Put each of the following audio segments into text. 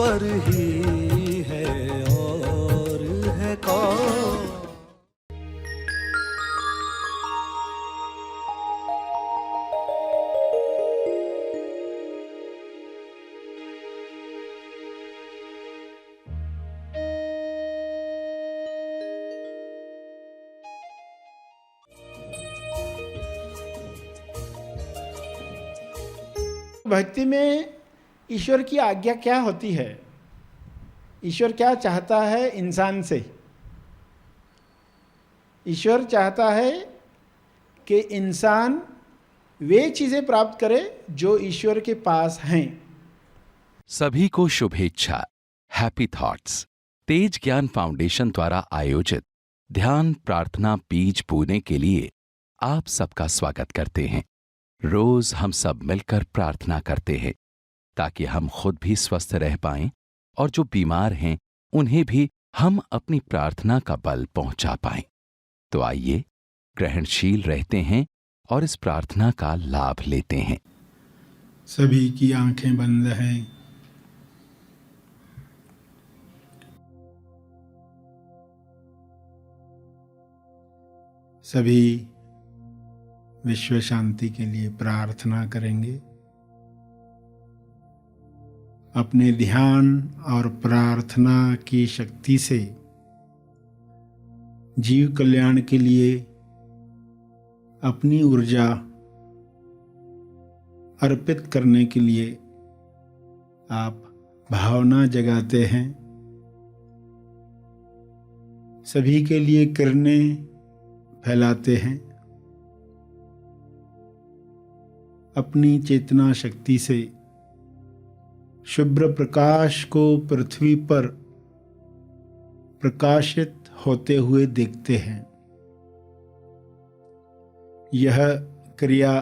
ईश्वर ही है और है कौन। भक्ति में ईश्वर की आज्ञा क्या होती है? ईश्वर क्या चाहता है इंसान से? ईश्वर चाहता है कि इंसान वे चीजें प्राप्त करे जो ईश्वर के पास हैं। सभी को शुभेच्छा। हैप्पी थॉट्स तेज ज्ञान फाउंडेशन द्वारा आयोजित ध्यान प्रार्थना बीज बोने के लिए आप सबका स्वागत करते हैं। रोज हम सब मिलकर प्रार्थना करते हैं ताकि हम खुद भी स्वस्थ रह पाएं और जो बीमार हैं उन्हें भी हम अपनी प्रार्थना का बल पहुंचा पाएं। तो आइए ग्रहणशील रहते हैं और इस प्रार्थना का लाभ लेते हैं। सभी की आंखें बंद हैं। सभी विश्व शांति के लिए प्रार्थना करेंगे। अपने ध्यान और प्रार्थना की शक्ति से जीव कल्याण के लिए अपनी ऊर्जा अर्पित करने के लिए आप भावना जगाते हैं। सभी के लिए किरणें फैलाते हैं। अपनी चेतना शक्ति से शुभ्र प्रकाश को पृथ्वी पर प्रकाशित होते हुए देखते हैं। यह क्रिया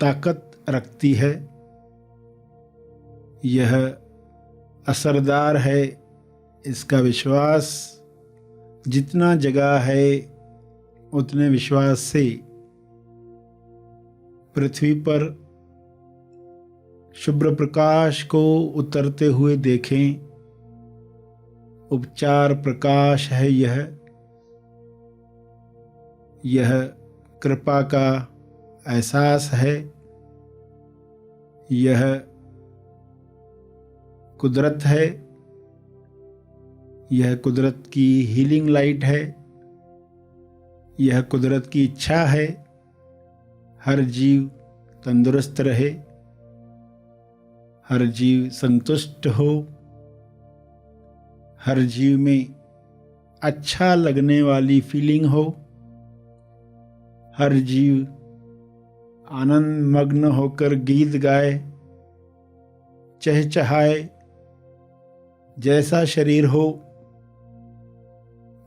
ताकत रखती है, यह असरदार है। इसका विश्वास जितना जगा है उतने विश्वास से पृथ्वी पर शुभ्र प्रकाश को उतरते हुए देखें। उपचार प्रकाश है यह कृपा का एहसास है। यह कुदरत है, यह कुदरत की हीलिंग लाइट है, यह कुदरत की इच्छा है। हर जीव तंदुरुस्त रहे, हर जीव संतुष्ट हो, हर जीव में अच्छा लगने वाली फीलिंग हो, हर जीव आनंद मग्न होकर गीत गाए, चहचहाए। जैसा शरीर हो,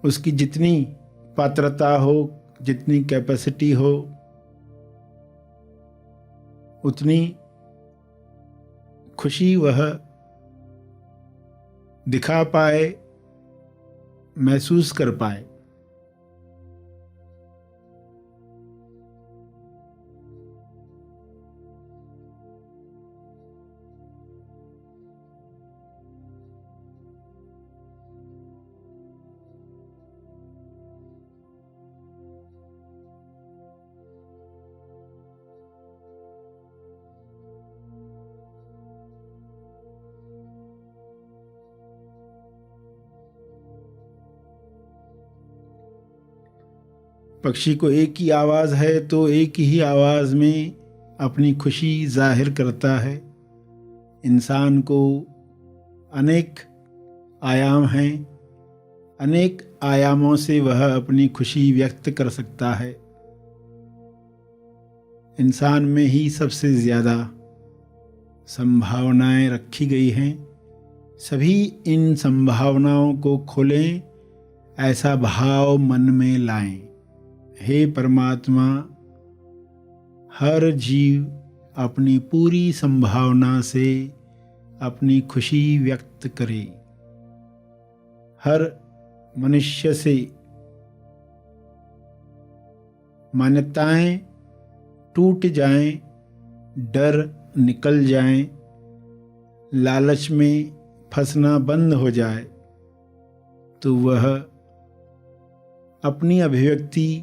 उसकी जितनी पात्रता हो, जितनी कैपेसिटी हो, उतनी खुशी वह दिखा पाए, महसूस कर पाए। पक्षी को एक ही आवाज़ है तो एक ही आवाज़ में अपनी खुशी जाहिर करता है। इंसान को अनेक आयाम हैं, अनेक आयामों से वह अपनी खुशी व्यक्त कर सकता है। इंसान में ही सबसे ज़्यादा संभावनाएं रखी गई हैं। सभी इन संभावनाओं को खोलें, ऐसा भाव मन में लाएं। हे परमात्मा, हर जीव अपनी पूरी संभावना से अपनी खुशी व्यक्त करे। हर मनुष्य से मान्यताएं टूट जाएं, डर निकल जाएं, लालच में फंसना बंद हो जाए तो वह अपनी अभिव्यक्ति,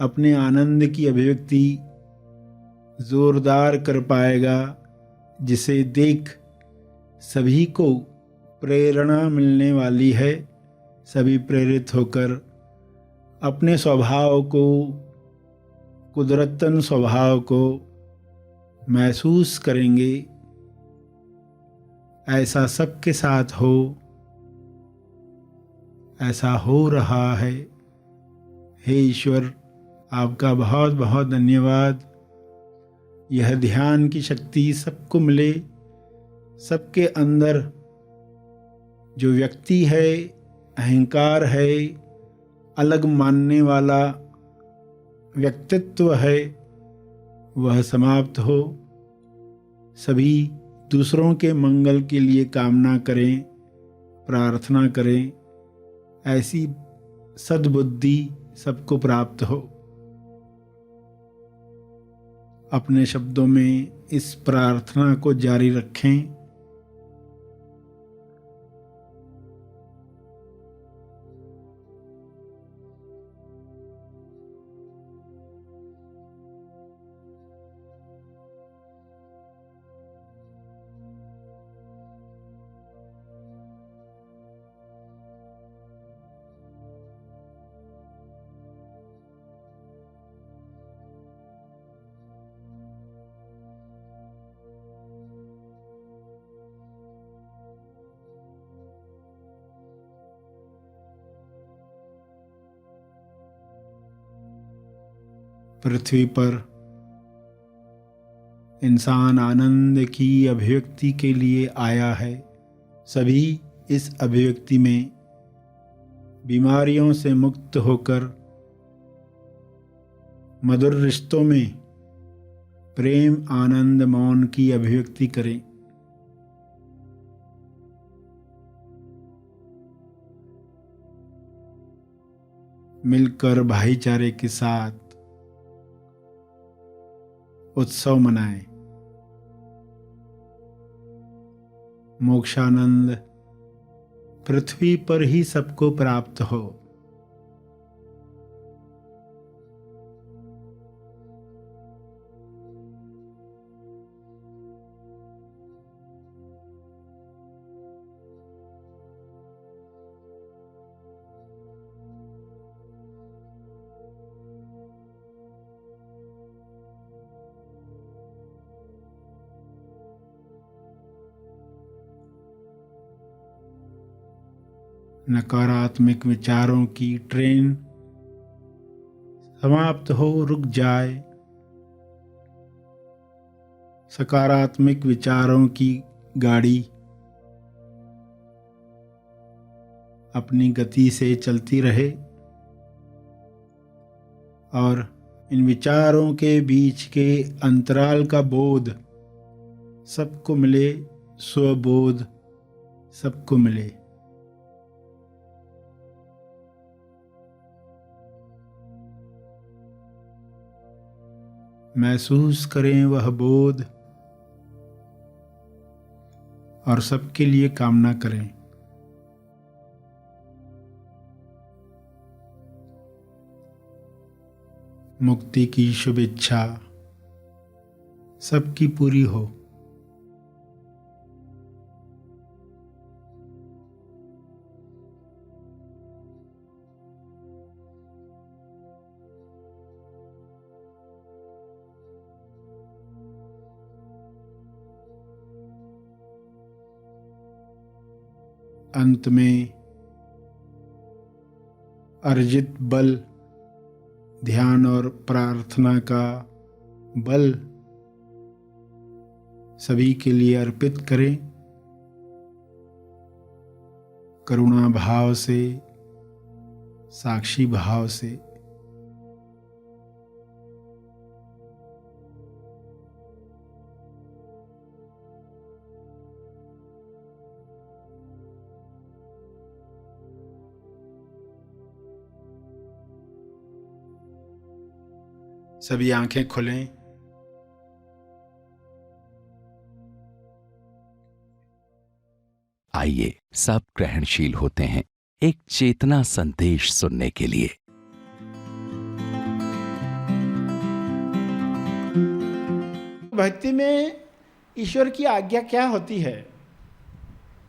अपने आनंद की अभिव्यक्ति जोरदार कर पाएगा, जिसे देख सभी को प्रेरणा मिलने वाली है। सभी प्रेरित होकर अपने स्वभाव को, कुदरतन स्वभाव को महसूस करेंगे। ऐसा सबके साथ हो, ऐसा हो रहा है। हे ईश्वर, आपका बहुत बहुत धन्यवाद। यह ध्यान की शक्ति सबको मिले। सबके अंदर जो व्यक्ति है, अहंकार है, अलग मानने वाला व्यक्तित्व है, वह समाप्त हो। सभी दूसरों के मंगल के लिए कामना करें, प्रार्थना करें। ऐसी सद्बुद्धि सबको प्राप्त हो। अपने शब्दों में इस प्रार्थना को जारी रखें। पृथ्वी पर इंसान आनंद की अभिव्यक्ति के लिए आया है। सभी इस अभिव्यक्ति में बीमारियों से मुक्त होकर मधुर रिश्तों में प्रेम, आनंद, मौन की अभिव्यक्ति करें। मिलकर भाईचारे के साथ उत्सव मनाएं। मोक्षानंद पृथ्वी पर ही सबको प्राप्त हो। नकारात्मक विचारों की ट्रेन समाप्त हो, रुक जाए। सकारात्मक विचारों की गाड़ी अपनी गति से चलती रहे और इन विचारों के बीच के अंतराल का बोध सबको मिले, स्वबोध सबको मिले। महसूस करें वह बोध और सबके लिए कामना करें। मुक्ति की शुभ इच्छा सबकी पूरी हो। अंत में अर्जित बल, ध्यान और प्रार्थना का बल सभी के लिए अर्पित करें। करुणा भाव से, साक्षी भाव से। सभी आंखें खुलें। आइए सब ग्रहणशील होते हैं एक चेतना संदेश सुनने के लिए। भक्ति में ईश्वर की आज्ञा क्या होती है?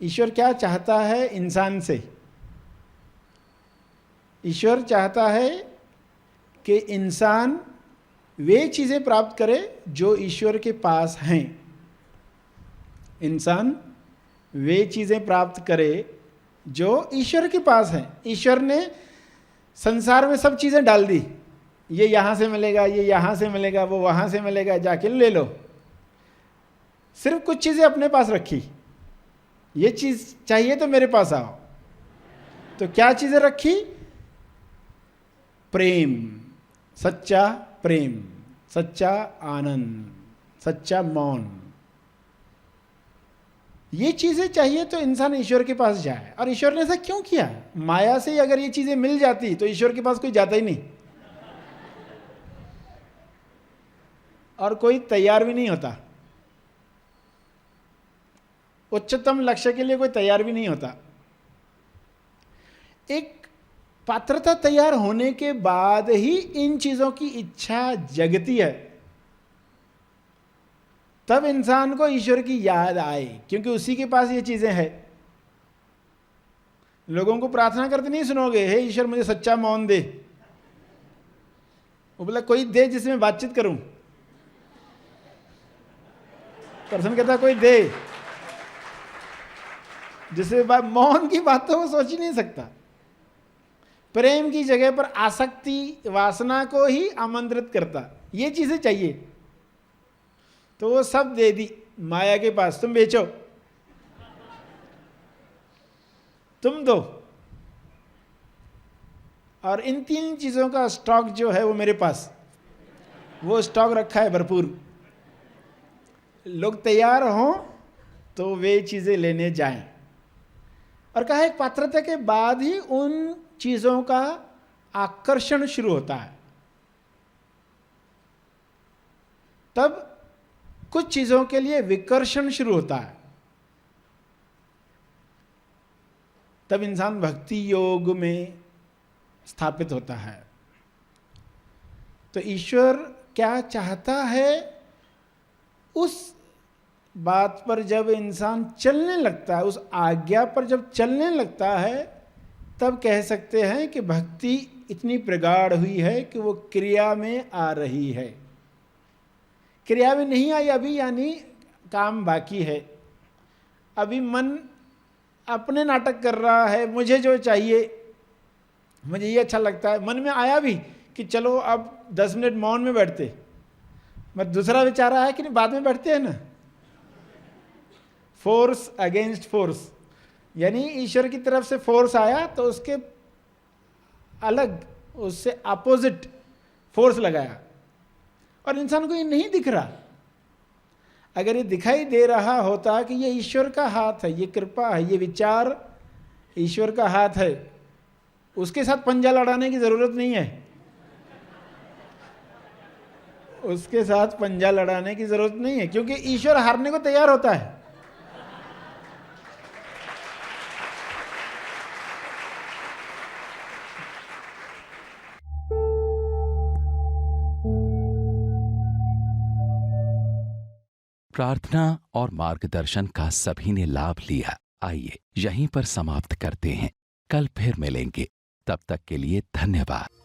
ईश्वर क्या चाहता है इंसान से? ईश्वर चाहता है कि इंसान वे चीज़ें प्राप्त करे जो ईश्वर के पास हैं। इंसान वे चीज़ें प्राप्त करे जो ईश्वर के पास हैं। ईश्वर ने संसार में सब चीज़ें डाल दी, ये यहाँ से मिलेगा, ये यहाँ से मिलेगा, वो वहाँ से मिलेगा, जाके ले लो। सिर्फ कुछ चीज़ें अपने पास रखी, ये चीज़ चाहिए तो मेरे पास आओ। तो क्या चीज़ें रखी? प्रेम, सच्चा प्रेम, सच्चा आनंद, सच्चा मौन। ये चीज़ें चाहिए तो इंसान ईश्वर के पास जाए। और ईश्वर ने ऐसा क्यों किया? माया से अगर ये चीज़ें मिल जाती तो ईश्वर के पास कोई जाता ही नहीं, और कोई तैयार भी नहीं होता। उच्चतम लक्ष्य के लिए कोई तैयार भी नहीं होता। एक पात्रता तैयार होने के बाद ही इन चीज़ों की इच्छा जगती है, तब इंसान को ईश्वर की याद आए, क्योंकि उसी के पास ये चीज़ें हैं। लोगों को प्रार्थना करते नहीं सुनोगे, हे ईश्वर मुझे सच्चा मौन दे। वो बोला कोई दे जिसमें बातचीत करूं। पर्सन कहता कोई दे जिसे मौन की बातों को सोच ही नहीं सकता। प्रेम की जगह पर आसक्ति, वासना को ही आमंत्रित करता, ये चीजें चाहिए। तो वो सब दे दी माया के पास, तुम बेचो, तुम दो, और इन तीन चीजों का स्टॉक जो है वो मेरे पास, वो स्टॉक रखा है भरपूर। लोग तैयार हों तो वे चीजें लेने जाएं। और कहा एक पात्रता के बाद ही उन चीजों का आकर्षण शुरू होता है। तब कुछ चीजों के लिए विकर्षण शुरू होता है। तब इंसान भक्ति योग में स्थापित होता है। तो ईश्वर क्या चाहता है, उस बात पर जब इंसान चलने लगता है, उस आज्ञा पर जब चलने लगता है, तब कह सकते हैं कि भक्ति इतनी प्रगाढ़ हुई है कि वो क्रिया में आ रही है। क्रिया में नहीं आई अभी, यानी काम बाकी है। अभी मन अपने नाटक कर रहा है, मुझे जो चाहिए, मुझे ये अच्छा लगता है। मन में आया भी कि चलो अब 10 मिनट मौन में बैठते, मगर दूसरा विचार आया कि नहीं बाद में बैठते हैं ना। फोर्स अगेंस्ट फोर्स, यानी ईश्वर की तरफ से फोर्स आया तो उसके अलग, उससे अपोजिट फोर्स लगाया, और इंसान को ये नहीं दिख रहा। अगर ये दिखाई दे रहा होता कि ये ईश्वर का हाथ है, ये कृपा है, ये विचार ईश्वर का हाथ है, उसके साथ पंजा लड़ाने की जरूरत नहीं है। उसके साथ पंजा लड़ाने की जरूरत नहीं है, क्योंकि ईश्वर हारने को तैयार होता है। प्रार्थना और मार्गदर्शन का सभी ने लाभ लिया। आइए यहीं पर समाप्त करते हैं, कल फिर मिलेंगे। तब तक के लिए धन्यवाद।